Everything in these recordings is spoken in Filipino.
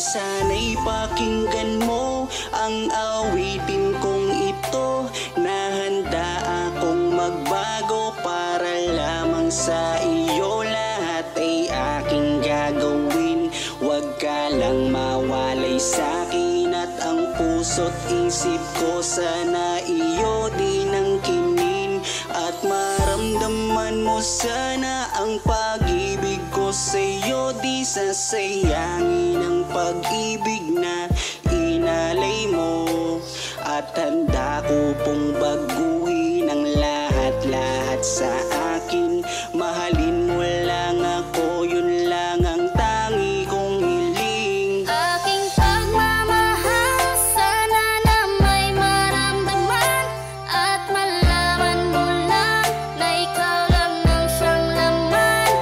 sana'y pakinggan mo ang awitin kong ito, na handa akong magbago para lamang sa iyo. Lahat ay aking gagawin, huwag ka lang mawalay sa'kin, at ang puso't isip ko sana iyo din ang kinin, at maramdaman mo sana ang pag-ibig ko sa'yo. Di sasayangin ang pag-ibig na inalay mo, at handa ko pong baguhin ang lahat-lahat sa akin. Mahalin mo lang ako, yun lang ang tangi kong hiling. Aking pagmamahal, sana na may maramdaman, at malaman mo lang na ikaw lang ang siyang laman.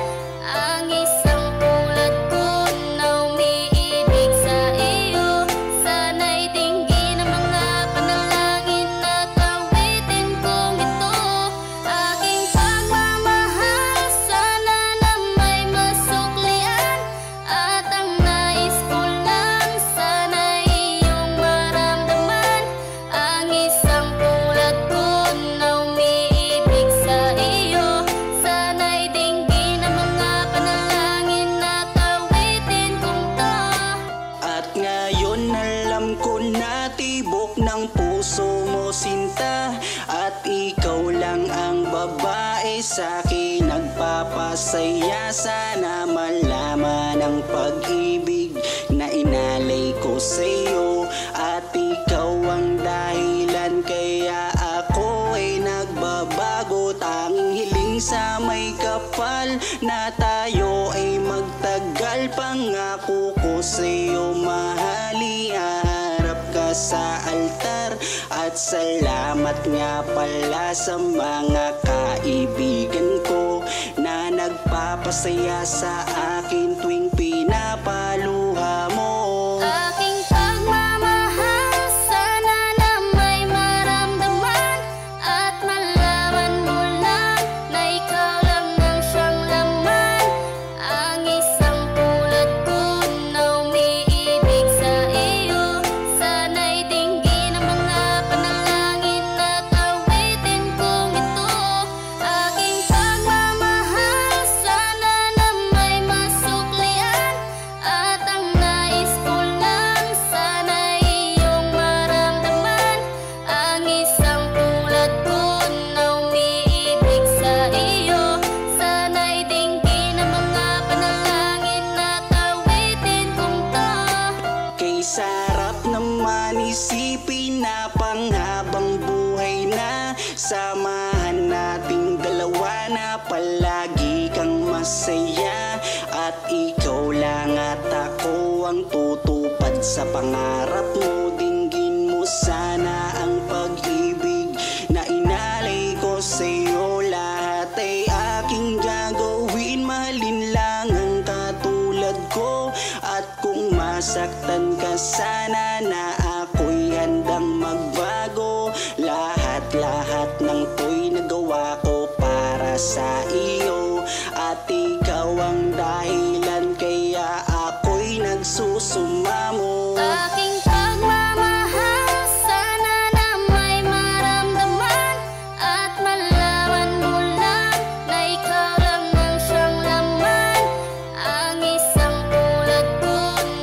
Ang isang tulad ko na umiibig sa iyo, sana'y dinggin ang mga panalangin at awitin kong ito. Aking pagmamahal, sana na may masuklian, at ang nais ko lang sana'y iyong maramdaman. Ang isang tulad ko na umiibig sa iyo, sana'y dinggin ang mga panalangin at awitin kong to. At ngayon alam ko na tibok ng puso mo sinta, at ikaw lang ang babae sa'kin nagpapasaya. Sana malaman ang pag-ibig na inalay ko sa'yo, at ikaw ang dahilan kaya ako ay nagbabago. Tanging hiling sa may kapal na tayo ay magtagal. Pangako ko sa'yo mahali, haharap ka sa altar. At salamat nga pala sa mga kaibigan ko na nagpapasaya sa akin tuwing pinapaluha mo. Aking pagmamahal, sana na may maramdaman, at malaman mo lang na ikaw lang ang siyang laman. Ang isang tulad ko na umiibig sa iyo, sana'y dinggin ang mga panalangin at awitin kong ito. Aking pagmamahal, sana na may masuklian, at ang nais ko lang sana'y iyong maramdaman. Ang isang tulad ko na umiibig sa iyo, sana'y dinggin ang mga panalangin at awitin kong to. Kay sarap naman isipin na panghabang buhay na samahan nating dalawa, na palagi kang masaya, at ikaw lang at ako ang tutupad sa pangarap mo. Dinggin mo sana ang pag-ibig na inalay ko sa'yo. Lahat ay aking gagawin, mahalin lang ang katulad ko, at kung masaktan ka sana na ako'y handang magbago. Lahat-lahat ng to'y nagawa ko para sa iyo, at ikaw ang dahilan kaya ako'y nagsusumamo. Aking pagmamahal, sana na may maramdaman, at malaman mo lang na ikaw lang ang siyang laman. Ang isang tulad ko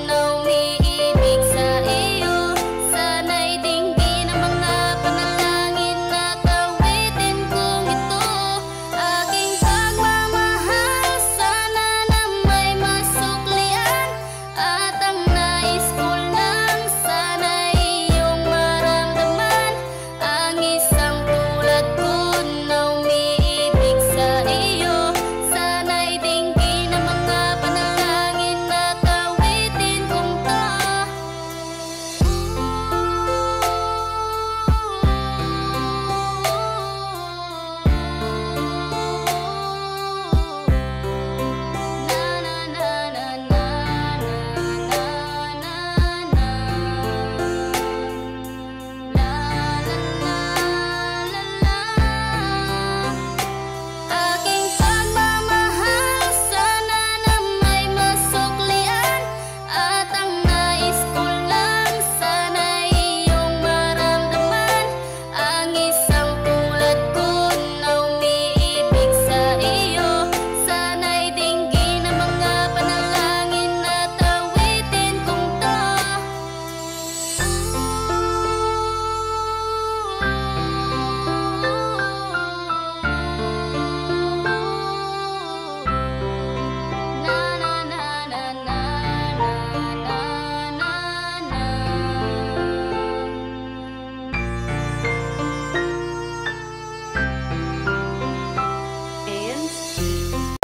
na umiibig sa iyo, sana'y dinggin ang mga panalangin at awitin kong ito. Aking pagmamahal, sana na may masuklian, at ang nais ko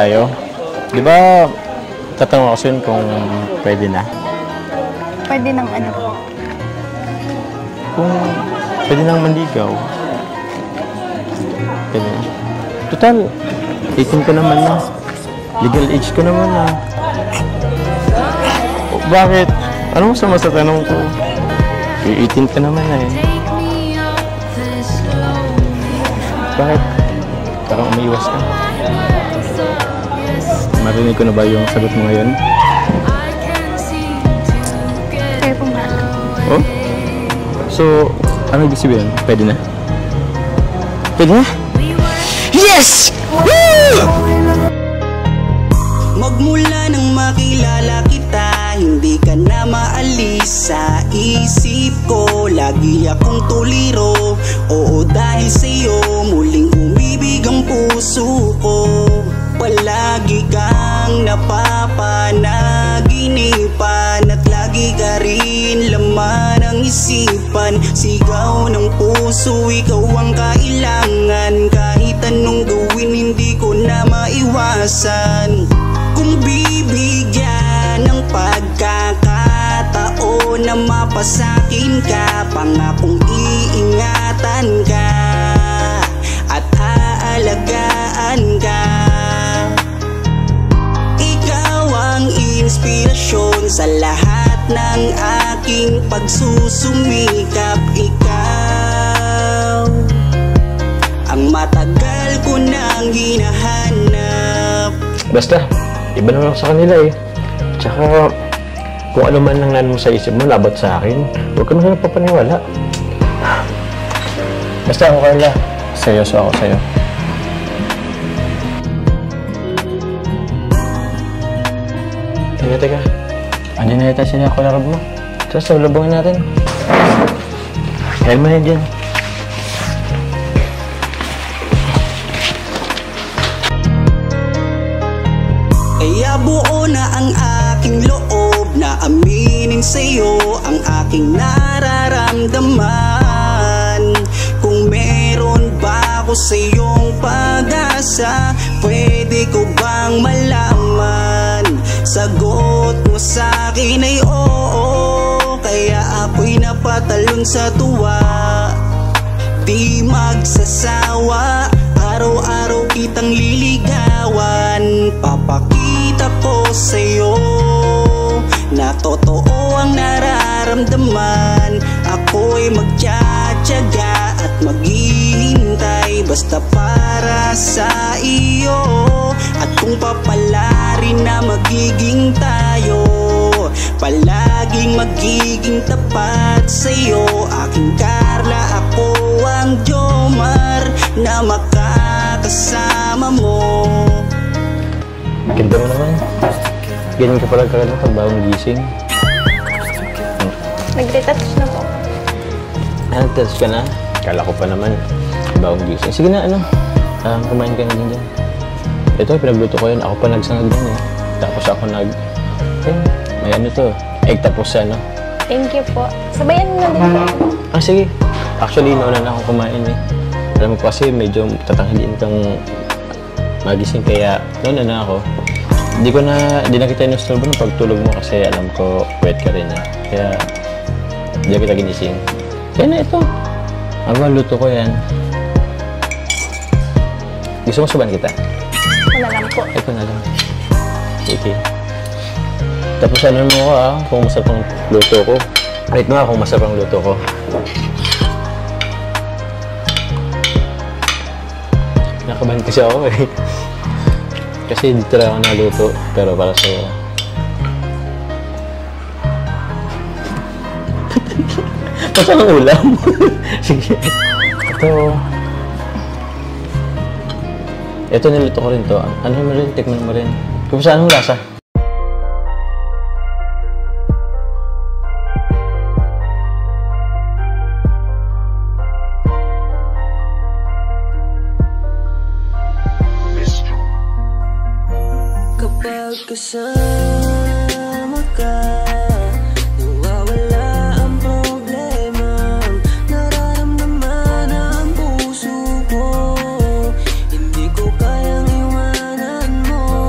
tayo. Di ba, tatanong ako sa'yo kung pwede na? Pwede ng ano? Kung pwede nang manligaw. Pwede na. Total, 18 ka naman na. Legal age ka naman na. O, bakit? Ano masama sa tanong ko? 18 ka naman na eh. Bakit? Parang umiiwas ka. Marinig ko na ba yung sagot mo ngayon? Kayo pong bahala. Oh? So, ano ibig sabihin? Pwede na? Pwede na? Yes! Woo! Magmula nang makilala kita, hindi ka na maalis sa isip ko. Lagi akong tuliro, oo dahil sa'yo muling umibig ang puso ko. Palagi kang napapanaginipan at lagi ka rin laman ng isipan. Sigaw ng puso, ikaw ang kailangan. Kahit anong gawin, hindi ko na maiwasan. Kung bibigyan ng pagkakataon na mapasakin ka, pangakong iingatan ka at aalagaan ka. Ikaw ang inspirasyon sa lahat ng aking pagsusumikap. Ikaw ang matagal ko nang hinahanap. Basta, iba naman ako sa kanila eh. Tsaka, kung ano man ang mo sa isip mo, labat sa akin, huwag ka naman papaniwala. Basta ako, Carla. Seryoso ako sa'yo. Teka. Andiyan na yata sila ako larab mo. Tapos, labangin natin. Kaya mo yan dyan. Kaya buo na ang aking loob na aminin sa'yo ang aking nararamdaman. Kung meron ba ako sa'yong pag-asa, pwede ko bang malaman? Sagot mo sa'kin ay oo, kaya ako'y napatalon sa tuwa. Di magsasawa, araw-araw kitang liligawan. Papakita ko sa'yo na totoo ang nararamdaman. Ako'y magtsatsaga at maghihintay basta para sa iyo. At kung papalarin na magiging tayo, palaging magiging tapat sa'yo. Aking Carla, ako ang Jomar na makakasama mo. Ganda mo naman. Ganyan ka pala kagad pag bagong gising. Nag-retouch na po. Nag-touch ka na? Kala ko pa naman. Bagong gising. Sige na, kumain ka na din dyan. Ito, pinagluto ko yun. Ako pa nagsangag yan eh. Tapos ako may ano to. Egg tapos ano. Thank you po. Sabayan mo na din po. Sige. Actually, nauna na ako kumain eh. Alam mo kasi medyo tatanghaliin kang magising kaya nauna na ako. Di na kita inusturbo ng pagtulog mo kasi alam ko wet ka rin eh. Kaya di kita ginising. Kaya na ito. Luto ko yan. Gusto mo suban kita? Ito na lang po. Ito na lang. Sige. Tapos ano mo ko kung masarap ang luto ko. Wait mo kung masarap ang luto ko. Nakabahan kasi ako eh. Kasi dito lang ako naluto, pero para sa'yo. Masarap ang ulam. Sige. Ito niluto ko rin to. Ano mo rin? Tikman mo rin. Kung saan ang lasa? Kapag kasama ka, nawawala ang problema. Nararamdaman ang puso ko, hindi ko kayang iwanan mo.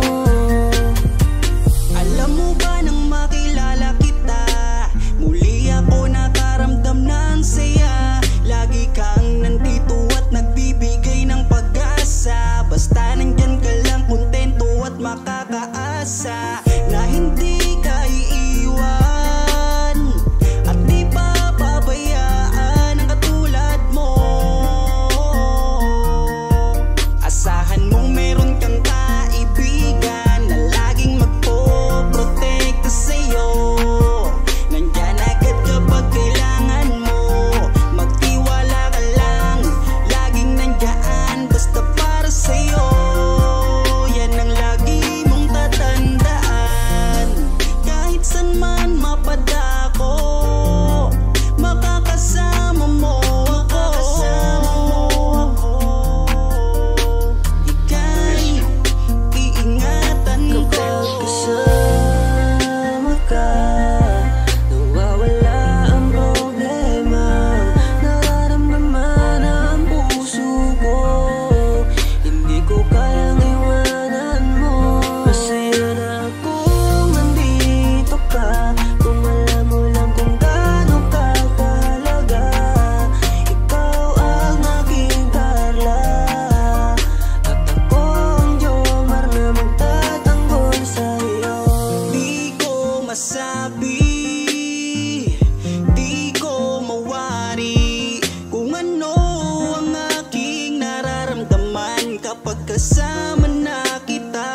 masabi, di ko mawari kung ano ang aking nararamdaman kapag kasama na kita.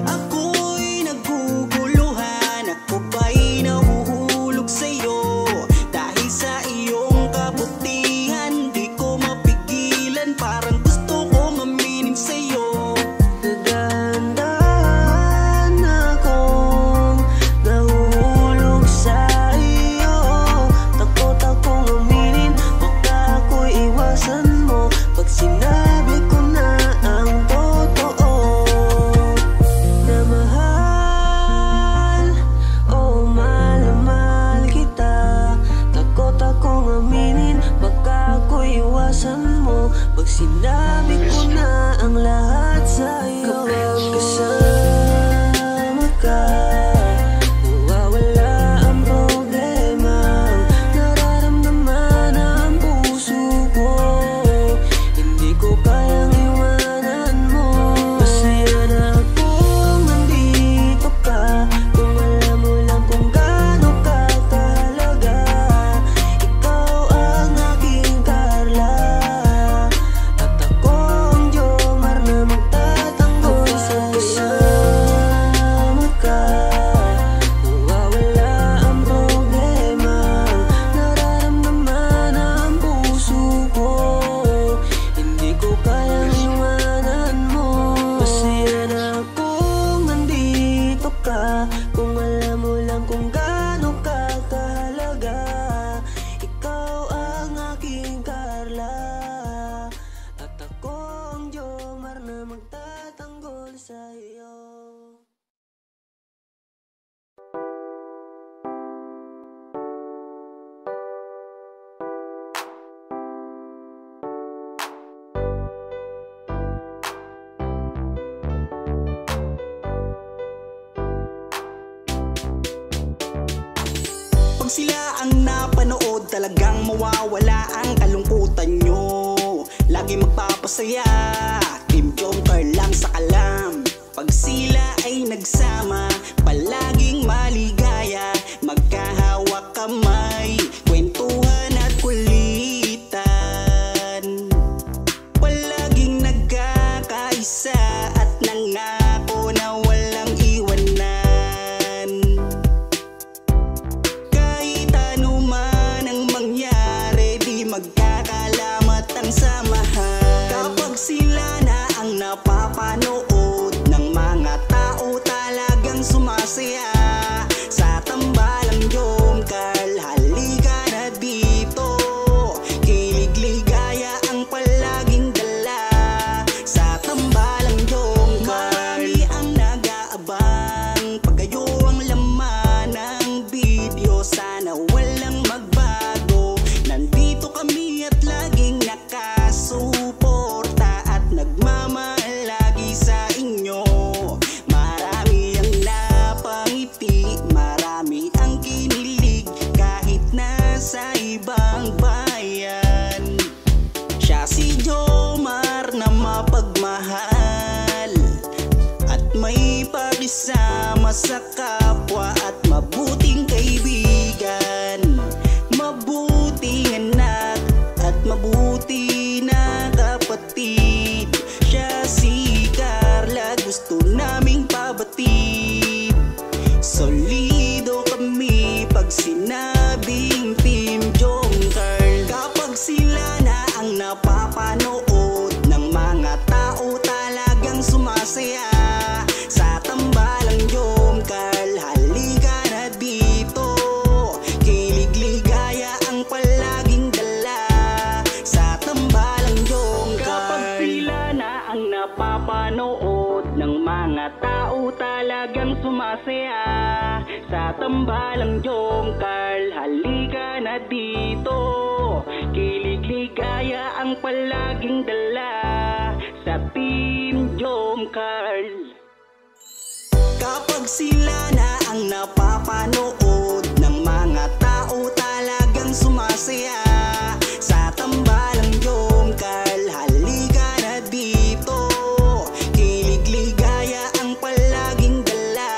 Ako'y naguguluhan, ako ba'y nahuhulog sa'yo? Dahil sa iyong kabutihan, di ko mapigilan, parang gusto kong aminin sa'yo. Dahan-dahan akong nahuhulog sa iyo. Takot akong aminin, baka ako'y iwasan mo pag sinabi ko na ang totoo. Na mahal, oh mahal na mahal kita. Takot akong aminin, baka ako'y iwasan mo pag sinabi ko na ang lahat sa'yo. Kasama ka, nawawala ang problema, nararamdaman ang puso ko. Hindi ko kayang iwanan mo. Masaya na akong nandito ka, kung alam mo lang kung gaano ka kahalaga. Ikaw ang aking Carla, at ako ang Jomar na magtatanggol sa kasama ka. Nawawala ang problema, nararamdaman ang puso ko. Hindi ko kayang iwanan mo. Masaya na akong nandito ka, kung alam mo lang kung gaano ka kahalaga. Ikaw ang aking Carla, at ako ang Jomar na magtatanggol sa'yo. Pag sila ang napanood, talagang mawawala ang kalungkutan nyo. Lagi magpapasaya, Team Joker lang sa kalam. Pag sila ay nagsama, palaging maligaya, magkahawak kamay, kwentuhan at kulitan. Palaging nagkakaisa at nangako na walang iwanan. Kahit ano man ang mangyari, di magkakalamat ang samahan. Kapag sila na ang napapanood ng mga tao, talagang sumasaya sa tambalang Jomcar. Halika na dito, kilig-ligaya ang palaging dala sa tambalang Jomcar. Marami ang nag-aabang pag kayo ang laman ng video, sana walang magbago. Nandito kami at laging nakasuporta at nagmamahal lagi sa inyo. Marami ang napangiti, marami ang kinilig kahit nasa ibang bayan. Siya si Jomar na mapagmahal at may pakisama sa kapwa at mabuting kaibigan, mabuting anak at mabuti na kapatid. Siya si Carla, gusto naming pabatid. Solido kami pag sinabing Team Joker. Kapag sila na ang napapanood ng mga tao, talagang sumasaya sa tambalang Jomcar. Halika na dito, kilig-ligaya ang palaging dala sa tambalang Jomcar. Kapag sila na ang napapanood ng mga tao, talagang sumasaya sa tambalang Jomcar. Halika na dito, kilig-ligaya ang palaging dala sa Team Jomcar. Kapag sila na ang napapanood ng mga tao, talagang sumasaya sa tambalang Jomcar. Halika na dito, kilig-ligaya ang palaging dala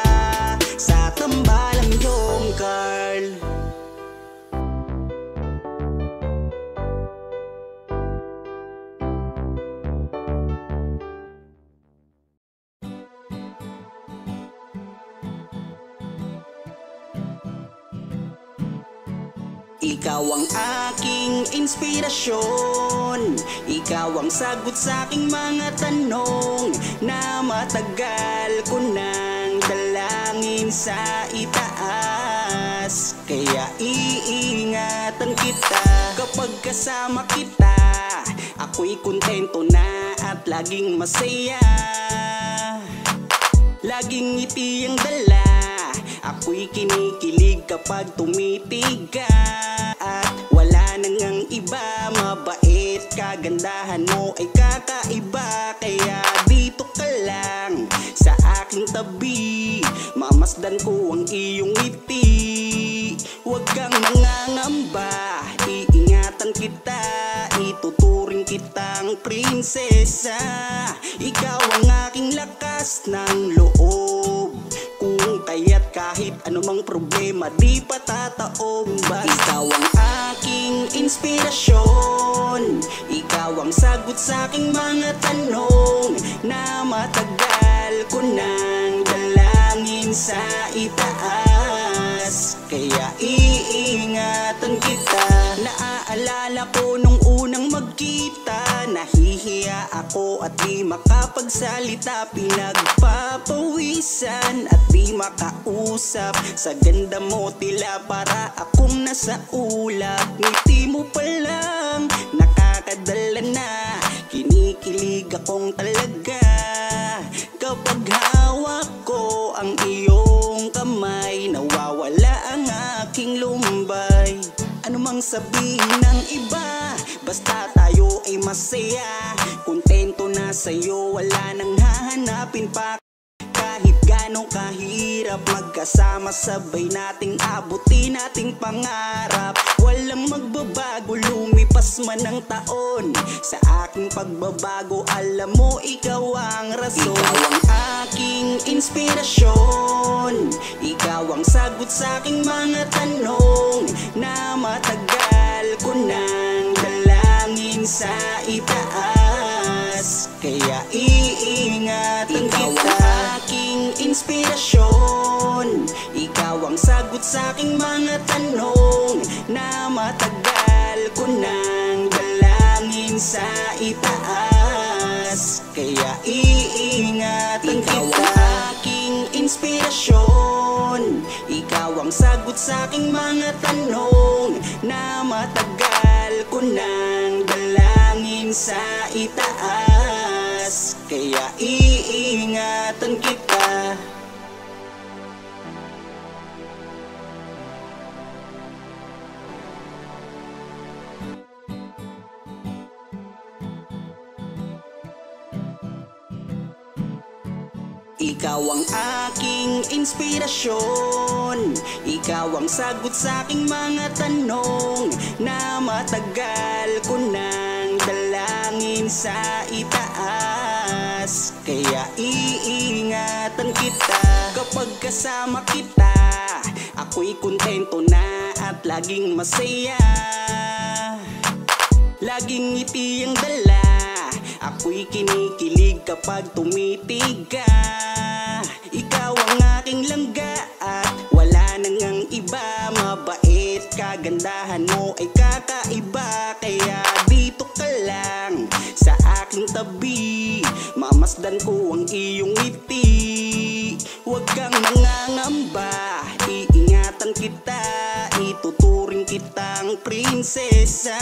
Ikaw ang aking inspirasyon, ikaw ang sagot sa aking mga tanong na matagal ko nang dalangin sa itaas. Kaya iingatan kita kapag kasama kita, ako'y kontento na at laging masaya. Laging ngiti ang dala, ako'y kinikilig kapag tumitig ka. At wala nang ang iba, mabait, kagandahan mo ay kakaiba. Kaya dito ka lang sa aking tabi, mamasdan ko ang iyong ngiti. Huwag kang mangangamba, iingatan kita, ituturing kitang prinsesa. Ikaw ang aking lakas ng loob, kung kaya't kahit anumang problema di patataob. Ikaw ang aking inspirasyon, ikaw ang sagot sa aking mga tanong na matagal ko nang dalangin sa itaas. Kaya iingatan kita. Naaalala ko nung unang magkita, nahihiya ako at di makapagsalita, pinagpapawisan at di makausap. Sa ganda mo tila para akong nasa ulap. Ngiti mo pa lang nakakadala na, kinikilig akong talaga. Kapag hawak ko ang iyong kamay, nawawala ang aking lumbay. Ano mang sabihin ng iba, basta tayo ay masaya. Kontento na sa'yo, wala nang hahanapin pa. Kahit ganong kahirap, magkasama sabay nating abutin nating pangarap. Walang magbabago, lumipas man ang taon. Sa aking pagbabago, alam mo ikaw ang rason. Ikaw ang aking inspirasyon, ikaw ang sagot sa aking mga tanong na matagal ko nang dalangin sa itaas. Kaya iingatan kita. Ikaw ang aking inspirasyon, ikaw ang sagot sa aking mga tanong na matagal ko nang dalangin sa itaas. Kaya iingatan kita. Ikaw ang aking inspirasyon, ikaw ang sagot sa aking mga tanong na matagal ko nang dalangin sa itaas. Kaya iingatan kita. Ikaw ang aking inspirasyon, ikaw ang sagot sa aking mga tanong na matagal ko nang dalangin sa itaas. Kaya iingatan kita kapag kasama kita, ako'y kontento na at laging masaya. Laging ngiti ang dala, ako'y kinikilig kapag tumitig ka. Ikaw ang aking langga at wala nang ang iba, mabait, kagandahan mo ay kakaiba. Kaya dito ka lang sa aking tabi, mamasdan ko ang iyong ngiti. Huwag kang nangangamba, iingatan kita, ituturing kitang prinsesa.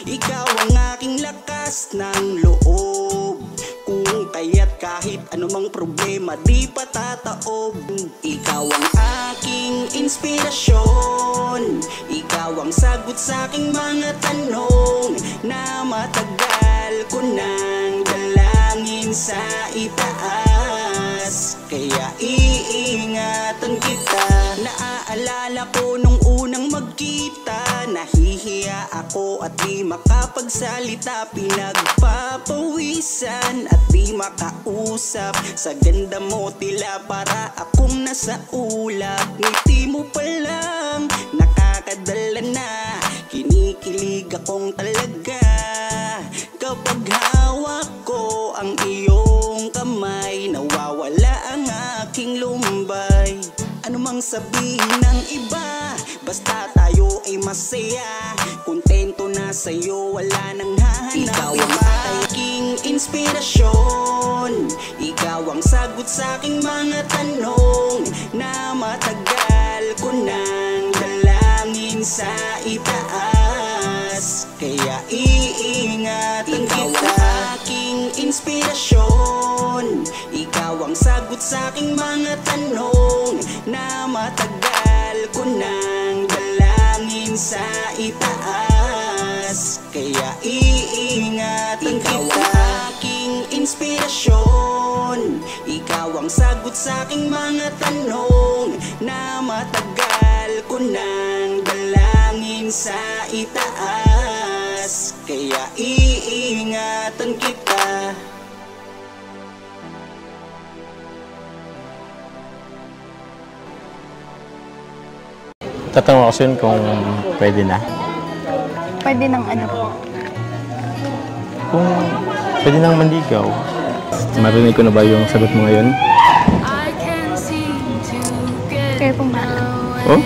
Ikaw ang aking lakas ng loob, kung kaya't kahit anumang problema di patataob. Ikaw ang aking inspirasyon, ikaw ang sagot sa aking mga tanong na matagal ko nang dalangin sa itaas. Kaya iingatan kita. Naaalala ko nung unang magkita, nahihiya ako at di makapagsalita, pinagpapawisan at di makausap. Sa ganda mo tila para akong nasa ulap. Ngiti mo pa lang nakakadala na, kinikilig akong talaga. Kapag hawak ko ang iyong kamay, nawawala ang aking lumbay. Ano mang sabihin ng iba, basta tayo ay masaya. Kontento na sa'yo, wala nang hahanap. Ikaw ang aking inspirasyon, ikaw ang sagot sa aking mga tanong na matagal ko nang dalangin sa itaas. Kaya iingatan kita. Ikaw ang aking inspirasyon, ikaw ang sagot sa aking mga tanong na matagal ko nang dalangin sa itaas. Kaya iingatan kita. Ikaw ang aking inspirasyon, ikaw ang sagot sa aking mga tanong na matagal ko nang dalangin sa itaas. Kaya iingatan kita. Tatanong ako sa'yo kung pwede na. Pwede ng ano po? Kung pwede nang manligaw. Marinig ko na ba yung sagot mo ngayon? Kayo pong bahala. Oh?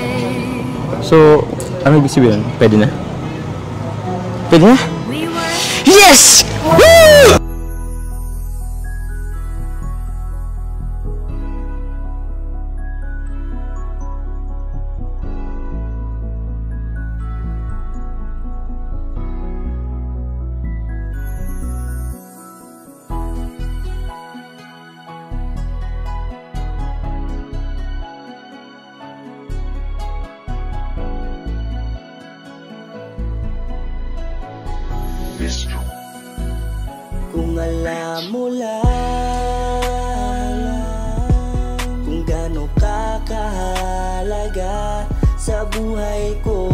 So, ano ibig sabihin? Pwede na? Pwede na? Yes! Woo! Kung alam mo lang kung gaano ka kahalaga sa buhay ko,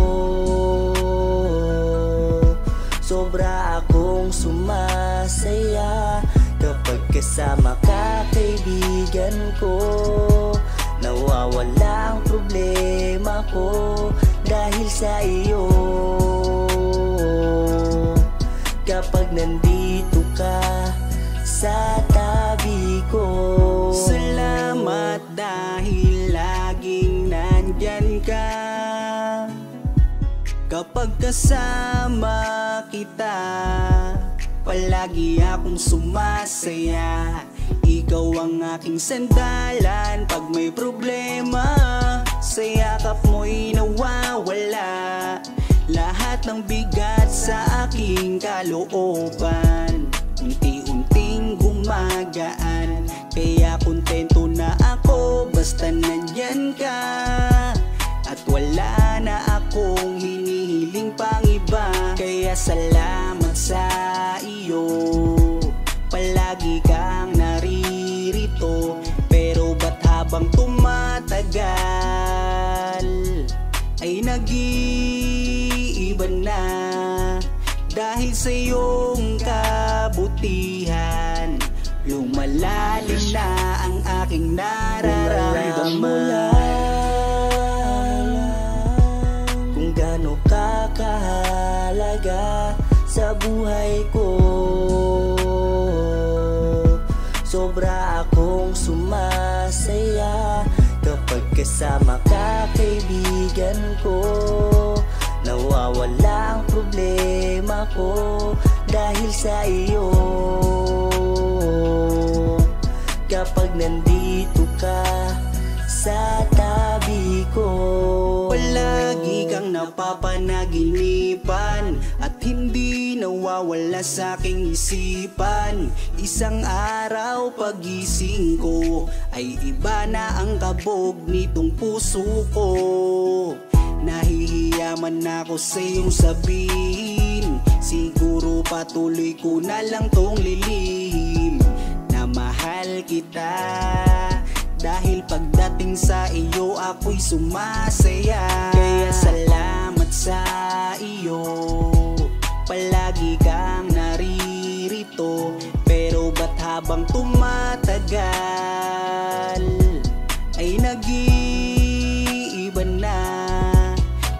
sobra akong sumasaya kapag kasama ka, kaibigan ko. Nawawala ang problema ko dahil sa iyo. Kapag nandito ka sa tabi ko, salamat dahil laging nandyan ka. Kapag kasama kita, palagi akong sumasaya. Ikaw ang aking sandalan pag may problema. Sa yakap mo'y nawawala lahat ng bigat sa aking kalooban. Unti-unting gumagaan, kaya kontento na ako basta nandyan ka. At wala na akong hinihiling pang iba. Kaya salamat sa iyo, palagi kang naririto. Pero ba't habang tumatagal ay nag-iiba na? Dahil sa iyong kabutihan, lumalalim na ang aking nararamdaman. Kung gaano ka kahalaga sa buhay ko, sobra akong sumasaya kapag kasama ka, kaibigan ko. Nawawala ang problema ko dahil sa iyo. Kapag nandito ka sa tabi ko, palagi kang napapanaginipan at hindi nawawala sa aking isipan. Isang araw pagising ko ay iba na ang kabog nitong puso ko. Nahihiyaman ako sa iyong sabihin, siguro patuloy ko na lang tong lilihim na mahal kita. Dahil pagdating sa iyo ako'y sumasaya. Kaya salamat sa iyo, palagi kang naririto. Pero ba't habang tumatagal ay nag-iiba na?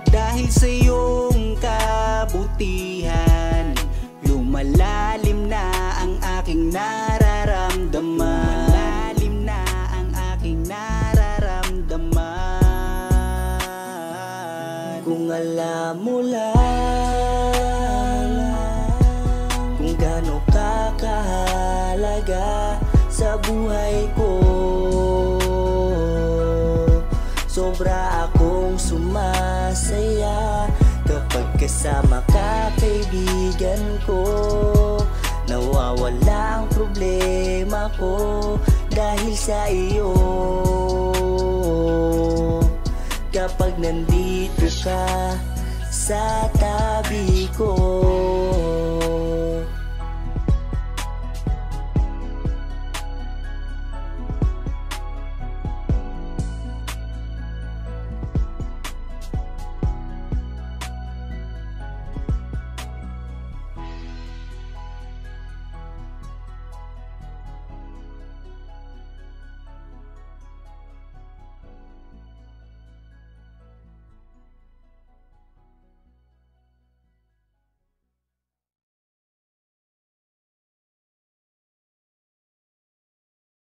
Dahil sa iyong kabutihan, lumalalim na ang aking nararamdaman. Lumalalim na ang aking nararamdaman. Kung alam mo lang kung gaano ka kahalaga sa buhay ko. Sobra akong sumasaya kapag kasama ka, kaibigan ko. Nawawala ang problema ko dahil sa iyo. Kapag nandito ka sa tabi ko,